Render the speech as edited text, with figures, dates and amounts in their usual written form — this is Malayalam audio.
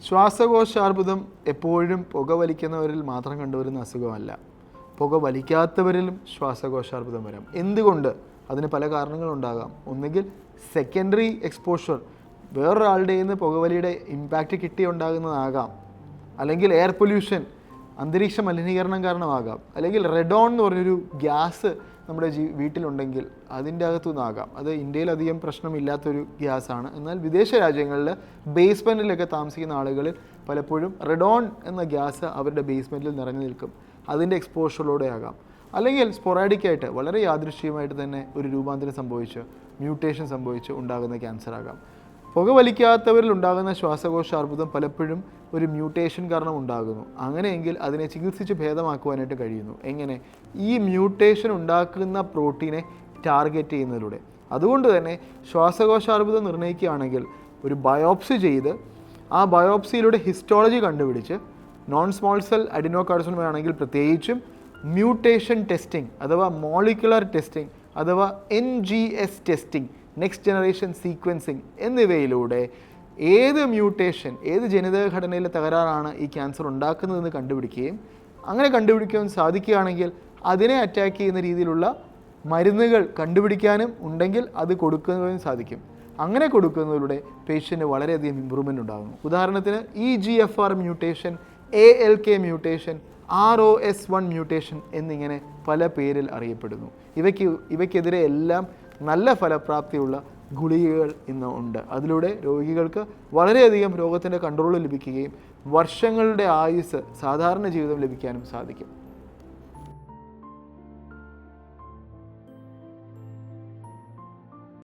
ശ്വാസകോശാർബുദം എപ്പോഴും പുകവലിക്കുന്നവരിൽ മാത്രം കണ്ടുവരുന്ന അസുഖമല്ല. പുക വലിക്കാത്തവരിലും ശ്വാസകോശാർബുദം വരാം. എന്തുകൊണ്ട്? അതിന് പല കാരണങ്ങളുണ്ടാകാം. ഒന്നുകിൽ സെക്കൻഡറി എക്സ്പോഷർ, വേറൊരാളുടെ നിന്ന് പുകവലിയുടെ ഇമ്പാക്റ്റ് കിട്ടി ഉണ്ടാകുന്നതാകാം. അല്ലെങ്കിൽ എയർ പൊല്യൂഷൻ, അന്തരീക്ഷ മലിനീകരണം കാരണമാകാം. അല്ലെങ്കിൽ റെഡോൺ എന്ന് പറഞ്ഞൊരു ഗ്യാസ് നമ്മുടെ വീട്ടിലുണ്ടെങ്കിൽ അതിൻ്റെ അകത്തുനിന്നാകാം. അത് ഇന്ത്യയിൽ അധികം പ്രശ്നമില്ലാത്തൊരു ഗ്യാസാണ്. എന്നാൽ വിദേശ രാജ്യങ്ങളിൽ ബേസ്മെൻറ്റിലൊക്കെ താമസിക്കുന്ന ആളുകളിൽ പലപ്പോഴും റെഡോൺ എന്ന ഗ്യാസ് അവരുടെ ബേസ്മെൻറ്റിൽ നിറഞ്ഞു നിൽക്കും. അതിൻ്റെ എക്സ്പോഷറിലൂടെ ആകാം. അല്ലെങ്കിൽ സ്പൊറാഡിക്കായിട്ട് വളരെ യാദൃശ്ചികമായിട്ട് തന്നെ ഒരു രൂപാന്തരം സംഭവിച്ച് മ്യൂട്ടേഷൻ സംഭവിച്ച് ഉണ്ടാകുന്ന ക്യാൻസർ ആകാം. പുകവലിക്കാത്തവരിൽ ഉണ്ടാകുന്ന ശ്വാസകോശാർബുദം പലപ്പോഴും ഒരു മ്യൂട്ടേഷൻ കാരണം ഉണ്ടാകുന്നു. അങ്ങനെയെങ്കിൽ അതിനെ ചികിത്സിച്ച് ഭേദമാക്കുവാനായിട്ട് കഴിയുന്നു. എങ്ങനെ? ഈ മ്യൂട്ടേഷൻ ഉണ്ടാക്കുന്ന പ്രോട്ടീനെ ടാർഗറ്റ് ചെയ്യുന്നതിലൂടെ. അതുകൊണ്ട് തന്നെ ശ്വാസകോശാർബുദം നിർണ്ണയിക്കുകയാണെങ്കിൽ ഒരു ബയോപ്സി ചെയ്ത് ആ ബയോപ്സിയിലൂടെ ഹിസ്റ്റോളജി കണ്ടുപിടിച്ച് നോൺ സ്മോൾ സെൽ അഡിനോകാർസിനോമ ആണെങ്കിൽ പ്രത്യേകിച്ചും മ്യൂട്ടേഷൻ ടെസ്റ്റിംഗ് അഥവാ മോളിക്കുലർ ടെസ്റ്റിംഗ് അഥവാ NGS testing, next generation sequencing എന്നിവയിലൂടെ ഏത് മ്യൂട്ടേഷൻ, ഏത് ജനിതക ഘടനയിലെ തകരാറാണ് ഈ ക്യാൻസർ ഉണ്ടാക്കുന്നതെന്ന് കണ്ടുപിടിക്കുകയും അങ്ങനെ കണ്ടുപിടിക്കാൻ സാധിക്കുകയാണെങ്കിൽ അതിനെ അറ്റാക്ക് ചെയ്യുന്ന രീതിയിലുള്ള മരുന്നുകൾ കണ്ടുപിടിക്കാനും ഉണ്ടെങ്കിൽ അത് കൊടുക്കുന്നതിനും സാധിക്കും. അങ്ങനെ കൊടുക്കുന്നതിലൂടെ പേഷ്യൻറ്റ് വളരെയധികം ഇമ്പ്രൂവ്മെൻ്റ് ഉണ്ടാകുന്നു. ഉദാഹരണത്തിന് EGFR mutation, ALK mutation, ROS1 mutation എന്നിങ്ങനെ പല പേരിൽ അറിയപ്പെടുന്നു. ഇവയ്ക്കെതിരെ എല്ലാം നല്ല ഫലപ്രാപ്തിയുള്ള ഗുളികകൾ ഇന്ന് ഉണ്ട്. അതിലൂടെ രോഗികൾക്ക് വളരെയധികം രോഗത്തിൻ്റെ കൺട്രോൾ ലഭിക്കുകയും വർഷങ്ങളുടെ ആയുസ്, സാധാരണ ജീവിതം ലഭിക്കാനും സാധിക്കും.